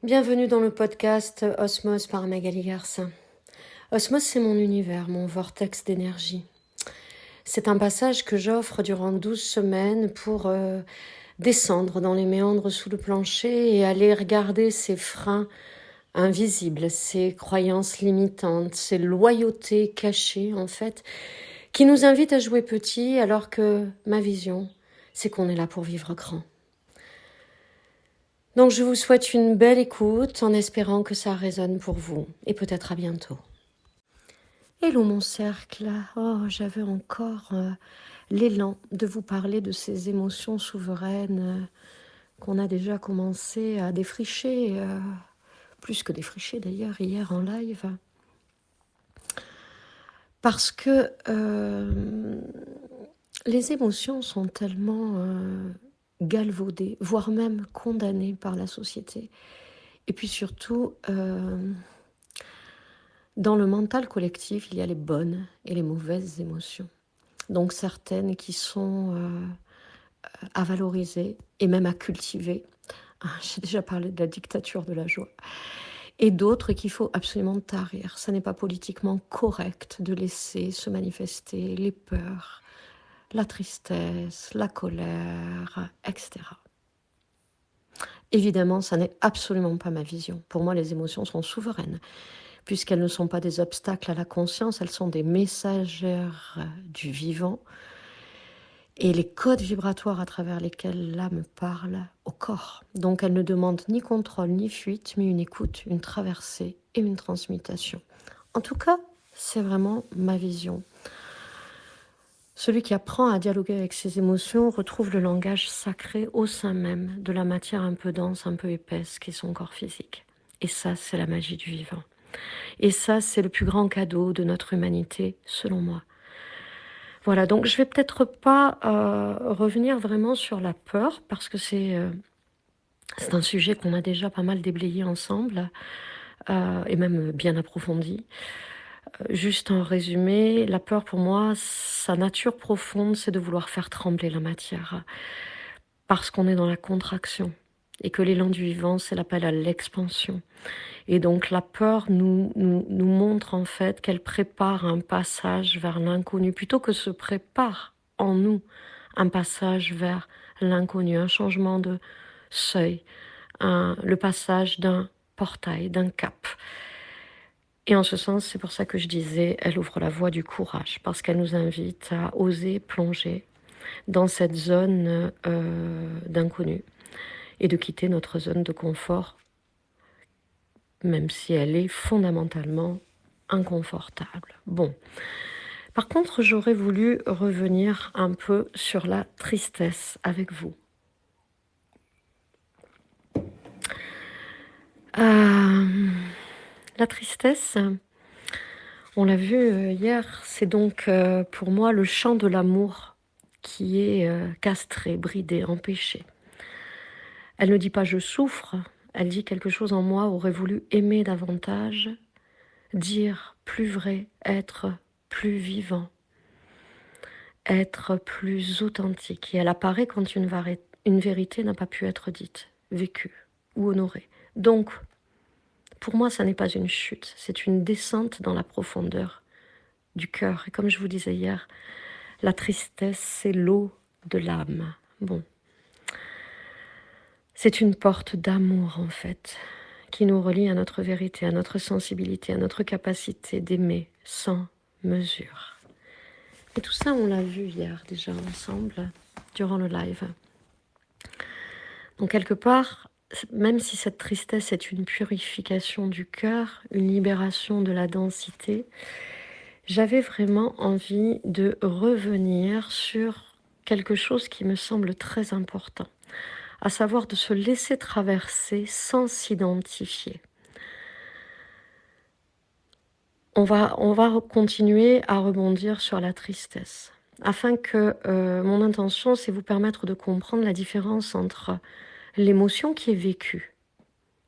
Bienvenue dans le podcast Osmose par Magali Garcin. Osmose, c'est mon univers, mon vortex d'énergie. C'est un passage que j'offre durant 12 semaines pour descendre dans les méandres sous le plancher et aller regarder ces freins invisibles, ces croyances limitantes, ces loyautés cachées en fait, qui nous invitent à jouer petit alors que ma vision, c'est qu'on est là pour vivre grand. Donc je vous souhaite une belle écoute en espérant que ça résonne pour vous et peut-être à bientôt. Hello mon cercle, j'avais encore l'élan de vous parler de ces émotions souveraines qu'on a déjà commencé à défricher, plus que défricher d'ailleurs hier en live. Parce que les émotions sont tellement galvaudées, voire même condamnées par la société. Et puis surtout, dans le mental collectif, il y a les bonnes et les mauvaises émotions. Donc certaines qui sont à valoriser et même à cultiver. J'ai déjà parlé de la dictature de la joie. Et d'autres qu'il faut absolument tarir. Ça n'est pas politiquement correct de laisser se manifester les peurs, la tristesse, la colère, etc. Évidemment, ça n'est absolument pas ma vision. Pour moi, les émotions sont souveraines, puisqu'elles ne sont pas des obstacles à la conscience, elles sont des messagères du vivant et les codes vibratoires à travers lesquels l'âme parle au corps. Donc elles ne demandent ni contrôle ni fuite, mais une écoute, une traversée et une transmutation. En tout cas, c'est vraiment ma vision. Celui qui apprend à dialoguer avec ses émotions retrouve le langage sacré au sein même de la matière un peu dense, un peu épaisse qu'est son corps physique. Et ça, c'est la magie du vivant. Et ça, c'est le plus grand cadeau de notre humanité, selon moi. Voilà, donc je vais peut-être pas revenir vraiment sur la peur, parce que c'est un sujet qu'on a déjà pas mal déblayé ensemble, et même bien approfondi. Juste en résumé, la peur pour moi, sa nature profonde, c'est de vouloir faire trembler la matière, parce qu'on est dans la contraction, et que l'élan du vivant, c'est l'appel à l'expansion. Et donc la peur nous montre en fait qu'elle prépare un passage vers l'inconnu, plutôt que se prépare en nous un passage vers l'inconnu, un changement de seuil, le passage d'un portail, d'un cap. Et en ce sens, c'est pour ça que je disais, elle ouvre la voie du courage, parce qu'elle nous invite à oser plonger dans cette zone d'inconnu et de quitter notre zone de confort, même si elle est fondamentalement inconfortable. Bon. Par contre, j'aurais voulu revenir un peu sur la tristesse avec vous. La tristesse, on l'a vu hier, c'est donc pour moi le chant de l'amour qui est castré, bridé, empêché. Elle ne dit pas « je souffre », elle dit quelque chose en moi aurait voulu aimer davantage, dire plus vrai, être plus vivant, être plus authentique. Et elle apparaît quand une vérité n'a pas pu être dite, vécue ou honorée. Donc, pour moi, ça n'est pas une chute, c'est une descente dans la profondeur du cœur. Et comme je vous disais hier, la tristesse, c'est l'eau de l'âme. Bon. C'est une porte d'amour, en fait, qui nous relie à notre vérité, à notre sensibilité, à notre capacité d'aimer sans mesure. Et tout ça, on l'a vu hier déjà ensemble, durant le live. Donc quelque part, même si cette tristesse est une purification du cœur, une libération de la densité, j'avais vraiment envie de revenir sur quelque chose qui me semble très important, à savoir de se laisser traverser sans s'identifier. On va continuer à rebondir sur la tristesse, afin que mon intention, c'est vous permettre de comprendre la différence entre l'émotion qui est vécue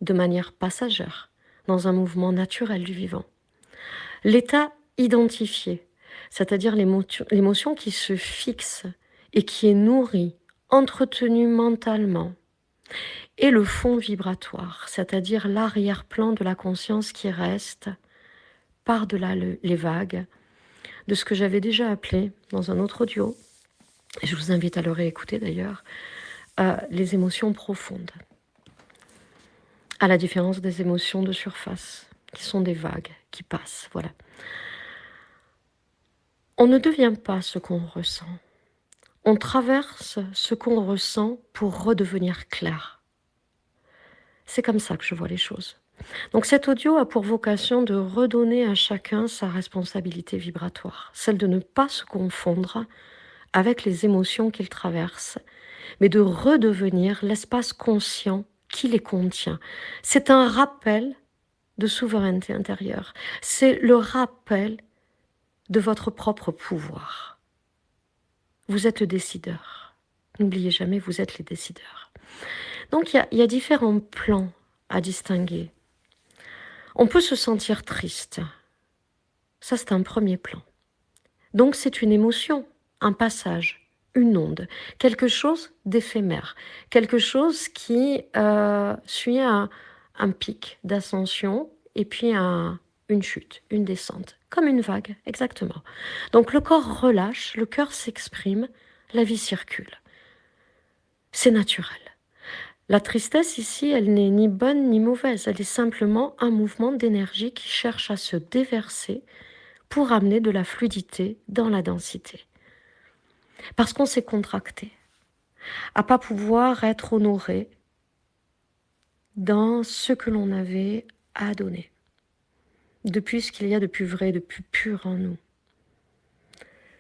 de manière passagère, dans un mouvement naturel du vivant, l'état identifié, c'est-à-dire l'émotion qui se fixe et qui est nourrie, entretenue mentalement, et le fond vibratoire, c'est-à-dire l'arrière-plan de la conscience qui reste par-delà les vagues, de ce que j'avais déjà appelé dans un autre audio, et je vous invite à le réécouter d'ailleurs, les émotions profondes, à la différence des émotions de surface, qui sont des vagues, qui passent, voilà. On ne devient pas ce qu'on ressent. On traverse ce qu'on ressent pour redevenir clair. C'est comme ça que je vois les choses. Donc cet audio a pour vocation de redonner à chacun sa responsabilité vibratoire, celle de ne pas se confondre avec les émotions qu'il traverse, mais de redevenir l'espace conscient qui les contient. C'est un rappel de souveraineté intérieure. C'est le rappel de votre propre pouvoir. Vous êtes le décideur. N'oubliez jamais, vous êtes les décideurs. Donc il y a différents plans à distinguer. On peut se sentir triste. Ça, c'est un premier plan. Donc c'est une émotion, un passage, une onde, quelque chose d'éphémère, quelque chose qui suit un pic d'ascension et puis une chute, une descente, comme une vague, exactement. Donc le corps relâche, le cœur s'exprime, la vie circule. C'est naturel. La tristesse ici, elle n'est ni bonne ni mauvaise, elle est simplement un mouvement d'énergie qui cherche à se déverser pour amener de la fluidité dans la densité. Parce qu'on s'est contracté, à pas pouvoir être honoré dans ce que l'on avait à donner, depuis ce qu'il y a de plus vrai, de plus pur en nous.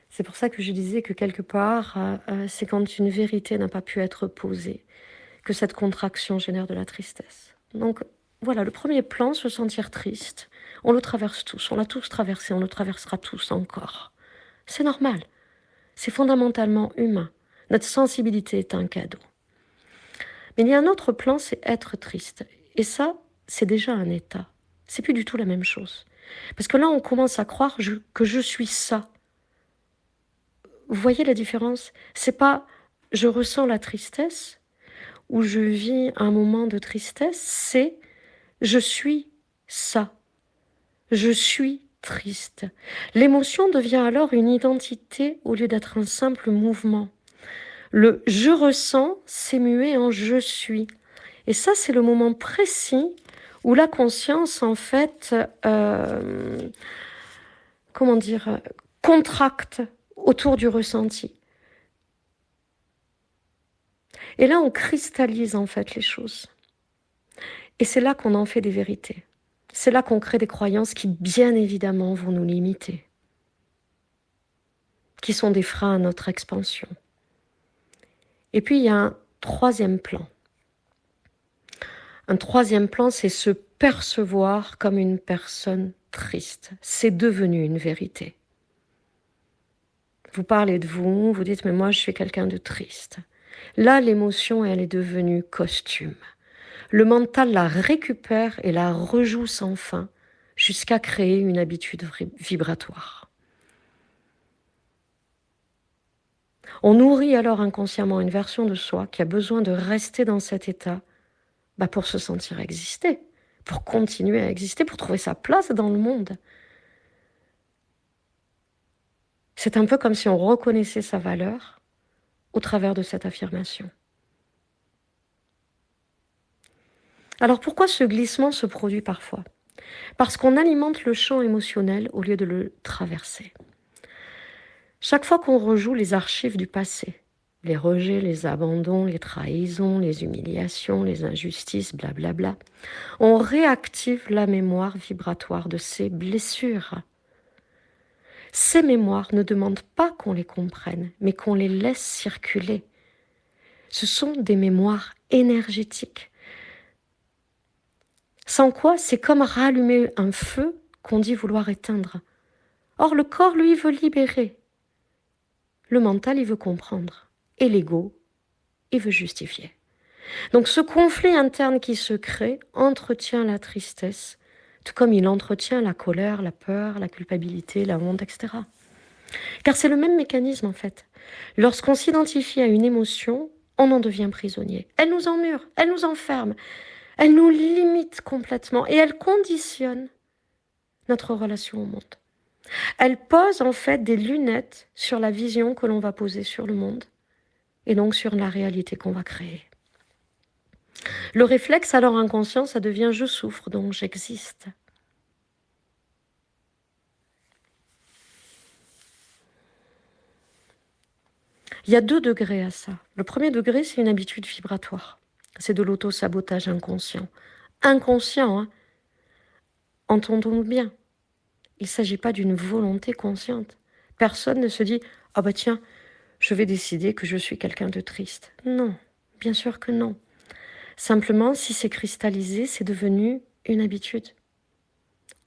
C'est pour ça que je disais que quelque part, c'est quand une vérité n'a pas pu être posée, que cette contraction génère de la tristesse. Donc voilà, le premier plan, se sentir triste, on le traverse tous, on l'a tous traversé, on le traversera tous encore. C'est normal, c'est fondamentalement humain. Notre sensibilité est un cadeau. Mais il y a un autre plan, c'est être triste. Et ça, c'est déjà un état. C'est plus du tout la même chose. Parce que là, on commence à croire que je suis ça. Vous voyez la différence ? C'est pas je ressens la tristesse ou je vis un moment de tristesse, c'est je suis ça. Je suis triste. L'émotion devient alors une identité au lieu d'être un simple mouvement. Le « je ressens » s'est mué en « je suis ». Et ça, c'est le moment précis où la conscience, en fait, contracte autour du ressenti. Et là, on cristallise, en fait, les choses. Et c'est là qu'on en fait des vérités. C'est là qu'on crée des croyances qui, bien évidemment, vont nous limiter, qui sont des freins à notre expansion. Et puis, il y a un troisième plan. Un troisième plan, c'est se percevoir comme une personne triste. C'est devenu une vérité. Vous parlez de vous, vous dites « mais moi, je suis quelqu'un de triste ». Là, l'émotion, elle est devenue costume. Le mental la récupère et la rejoue sans fin jusqu'à créer une habitude vibratoire. On nourrit alors inconsciemment une version de soi qui a besoin de rester dans cet état pour se sentir exister, pour continuer à exister, pour trouver sa place dans le monde. C'est un peu comme si on reconnaissait sa valeur au travers de cette affirmation. Alors pourquoi ce glissement se produit parfois ? Parce qu'on alimente le champ émotionnel au lieu de le traverser. Chaque fois qu'on rejoue les archives du passé, les rejets, les abandons, les trahisons, les humiliations, les injustices, blablabla, on réactive la mémoire vibratoire de ces blessures. Ces mémoires ne demandent pas qu'on les comprenne, mais qu'on les laisse circuler. Ce sont des mémoires énergétiques. Sans quoi, c'est comme rallumer un feu qu'on dit vouloir éteindre. Or, le corps, lui, veut libérer. Le mental, il veut comprendre. Et l'ego, il veut justifier. Donc, ce conflit interne qui se crée entretient la tristesse, tout comme il entretient la colère, la peur, la culpabilité, la honte, etc. Car c'est le même mécanisme, en fait. Lorsqu'on s'identifie à une émotion, on en devient prisonnier. Elle nous emmure, elle nous enferme, elle nous limite complètement et elle conditionne notre relation au monde. Elle pose en fait des lunettes sur la vision que l'on va poser sur le monde et donc sur la réalité qu'on va créer. Le réflexe alors inconscient, ça devient je souffre, donc j'existe. Il y a 2 degrés à ça. Le premier degré, c'est une habitude vibratoire. C'est de l'auto-sabotage inconscient. Inconscient, hein. Entendons-nous bien. Il ne s'agit pas d'une volonté consciente. Personne ne se dit « Ah bah tiens, je vais décider que je suis quelqu'un de triste. » Non, bien sûr que non. Simplement, si c'est cristallisé, c'est devenu une habitude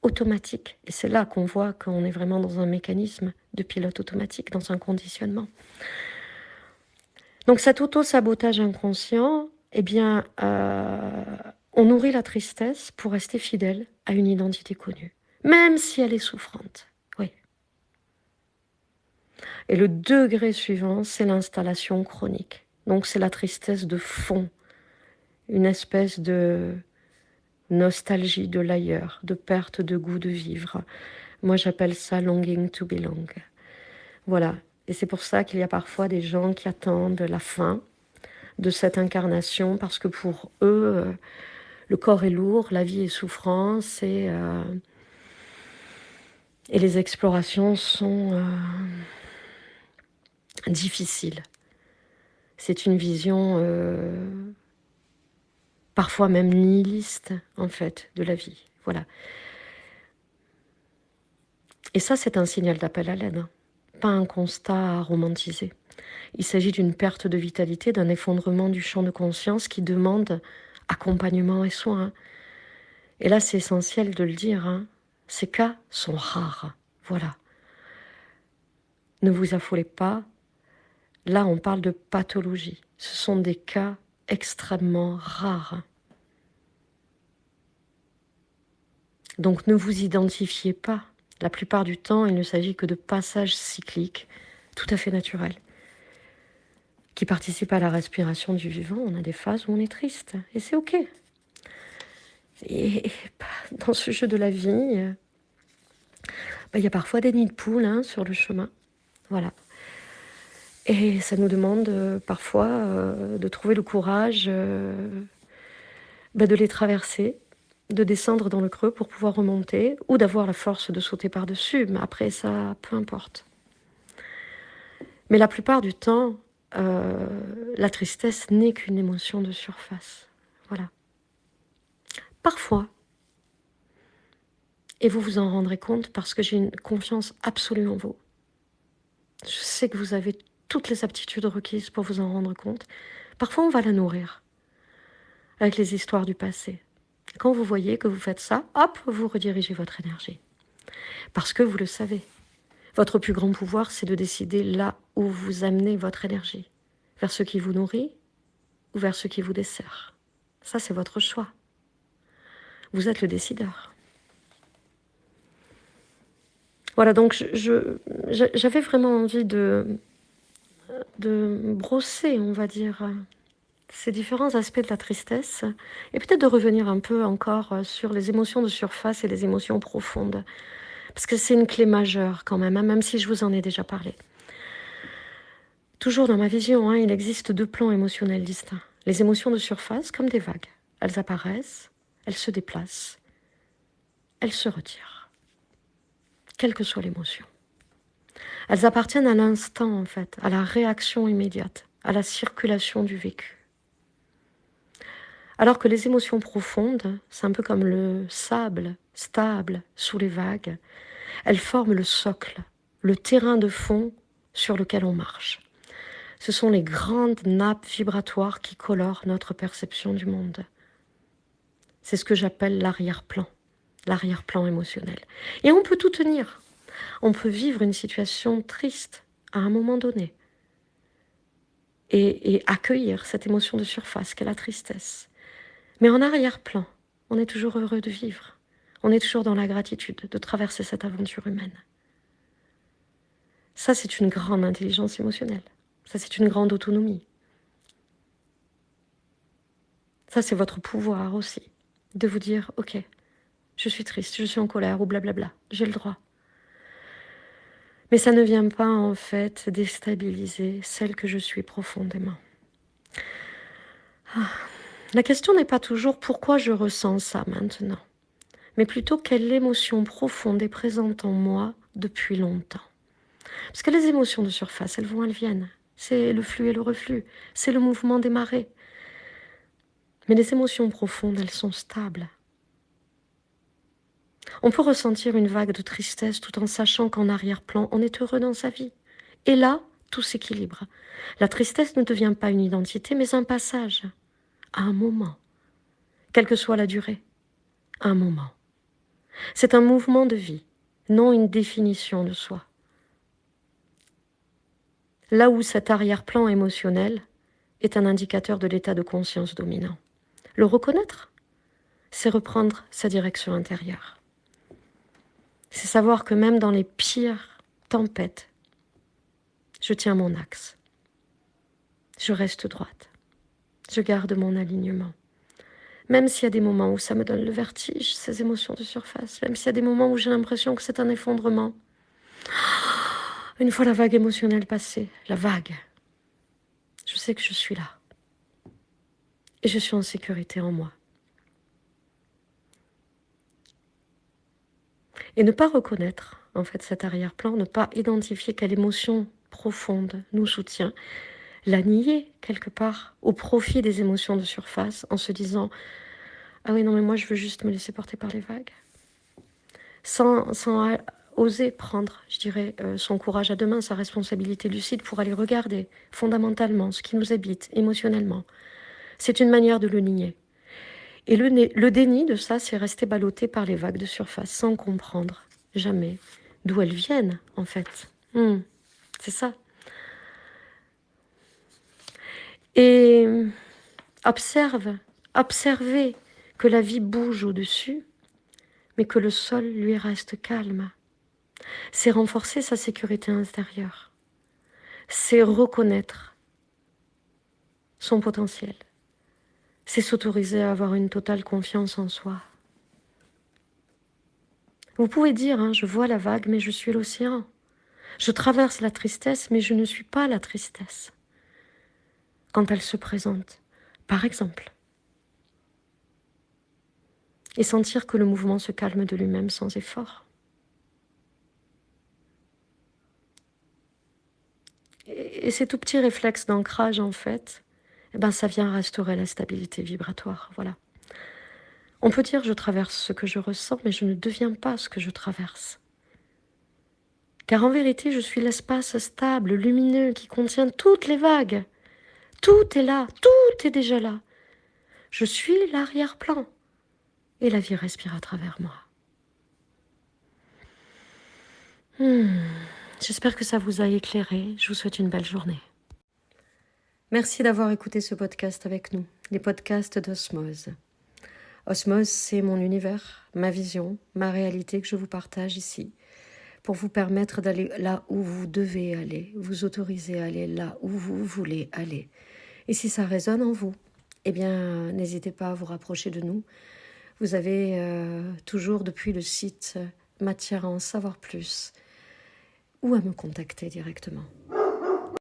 automatique. Et c'est là qu'on voit qu'on est vraiment dans un mécanisme de pilote automatique, dans un conditionnement. Donc cet auto-sabotage inconscient, eh bien, on nourrit la tristesse pour rester fidèle à une identité connue, même si elle est souffrante. Oui. Et le degré suivant, c'est l'installation chronique. Donc c'est la tristesse de fond, une espèce de nostalgie de l'ailleurs, de perte de goût de vivre. Moi, j'appelle ça longing to belong. Voilà. Et c'est pour ça qu'il y a parfois des gens qui attendent la fin de cette incarnation, parce que pour eux, le corps est lourd, la vie est souffrance, et les explorations sont difficiles. C'est une vision parfois même nihiliste, en fait, de la vie. Voilà. Et ça, c'est un signal d'appel à l'aide, hein. Pas un constat romantisé. Il s'agit d'une perte de vitalité, d'un effondrement du champ de conscience qui demande accompagnement et soins. Et là, c'est essentiel de le dire, hein. Ces cas sont rares. Voilà. Ne vous affolez pas. Là, on parle de pathologie. Ce sont des cas extrêmement rares. Donc, ne vous identifiez pas. La plupart du temps, il ne s'agit que de passages cycliques, tout à fait naturels, qui participent à la respiration du vivant. On a des phases où on est triste, et c'est ok. Et dans ce jeu de la vie, il y a parfois des nids de poules, hein, sur le chemin. Voilà. Et ça nous demande parfois de trouver le courage de les traverser, de descendre dans le creux pour pouvoir remonter, ou d'avoir la force de sauter par-dessus. Mais après, ça, peu importe. Mais la plupart du temps, la tristesse n'est qu'une émotion de surface. Voilà. Parfois, et vous vous en rendrez compte parce que j'ai une confiance absolue en vous. Je sais que vous avez toutes les aptitudes requises pour vous en rendre compte. Parfois, on va la nourrir avec les histoires du passé. Quand vous voyez que vous faites ça, hop, vous redirigez votre énergie. Parce que vous le savez, votre plus grand pouvoir, c'est de décider là où vous amenez votre énergie. Vers ce qui vous nourrit ou vers ce qui vous dessert. Ça, c'est votre choix. Vous êtes le décideur. Voilà, donc j'avais vraiment envie de brosser, on va dire, ces différents aspects de la tristesse, et peut-être de revenir un peu encore sur les émotions de surface et les émotions profondes, parce que c'est une clé majeure quand même, hein, même si je vous en ai déjà parlé. Toujours dans ma vision, hein, il existe 2 plans émotionnels distincts. Les émotions de surface, comme des vagues. Elles apparaissent, elles se déplacent, elles se retirent, quelle que soit l'émotion. Elles appartiennent à l'instant, en fait, à la réaction immédiate, à la circulation du vécu. Alors que les émotions profondes, c'est un peu comme le sable stable sous les vagues. Elles forment le socle, le terrain de fond sur lequel on marche. Ce sont les grandes nappes vibratoires qui colorent notre perception du monde. C'est ce que j'appelle l'arrière-plan émotionnel. Et on peut tout tenir. On peut vivre une situation triste à un moment donné et accueillir cette émotion de surface qu'est la tristesse. Mais en arrière-plan, on est toujours heureux de vivre. On est toujours dans la gratitude de traverser cette aventure humaine. Ça, c'est une grande intelligence émotionnelle. Ça, c'est une grande autonomie. Ça, c'est votre pouvoir aussi, de vous dire, ok, je suis triste, je suis en colère, ou blablabla, j'ai le droit. Mais ça ne vient pas, en fait, déstabiliser celle que je suis profondément. La question n'est pas toujours pourquoi je ressens ça maintenant, mais plutôt quelle émotion profonde est présente en moi depuis longtemps. Parce que les émotions de surface, elles vont, elles viennent. C'est le flux et le reflux, c'est le mouvement des marées. Mais les émotions profondes, elles sont stables. On peut ressentir une vague de tristesse tout en sachant qu'en arrière-plan, on est heureux dans sa vie. Et là, tout s'équilibre. La tristesse ne devient pas une identité, mais un passage, à un moment, quelle que soit la durée, un moment. C'est un mouvement de vie, non une définition de soi. Là où cet arrière-plan émotionnel est un indicateur de l'état de conscience dominant. Le reconnaître, c'est reprendre sa direction intérieure. C'est savoir que même dans les pires tempêtes, je tiens mon axe. Je reste droite. Je garde mon alignement. Même s'il y a des moments où ça me donne le vertige, ces émotions de surface, même s'il y a des moments où j'ai l'impression que c'est un effondrement. Une fois la vague émotionnelle passée, la vague, je sais que je suis là. Et je suis en sécurité en moi. Et ne pas reconnaître, en fait, cet arrière-plan, ne pas identifier quelle émotion profonde nous soutient, la nier quelque part au profit des émotions de surface en se disant « Ah oui, non, mais moi, je veux juste me laisser porter par les vagues. » Sans oser prendre, je dirais, son courage à deux mains, sa responsabilité lucide pour aller regarder fondamentalement ce qui nous habite émotionnellement. C'est une manière de le nier. Et le déni de ça, c'est rester ballotté par les vagues de surface sans comprendre jamais d'où elles viennent, en fait. C'est ça. Et observez que la vie bouge au-dessus, mais que le sol lui reste calme. C'est renforcer sa sécurité intérieure. C'est reconnaître son potentiel. C'est s'autoriser à avoir une totale confiance en soi. Vous pouvez dire, je vois la vague, mais je suis l'océan. Je traverse la tristesse, mais je ne suis pas la tristesse. Quand elle se présente, par exemple. Et sentir que le mouvement se calme de lui-même sans effort. Et ces tout petits réflexes d'ancrage, en fait, ça vient restaurer la stabilité vibratoire, voilà. On peut dire je traverse ce que je ressens, mais je ne deviens pas ce que je traverse. Car en vérité, je suis l'espace stable, lumineux, qui contient toutes les vagues. Tout est là, tout est déjà là. Je suis l'arrière-plan. Et la vie respire à travers moi. J'espère que ça vous a éclairé. Je vous souhaite une belle journée. Merci d'avoir écouté ce podcast avec nous, les podcasts d'Osmose. Osmose, c'est mon univers, ma vision, ma réalité que je vous partage ici, pour vous permettre d'aller là où vous devez aller, vous autoriser à aller là où vous voulez aller. Et si ça résonne en vous, n'hésitez pas à vous rapprocher de nous. Vous avez toujours depuis le site matière à en savoir plus ou à me contacter directement.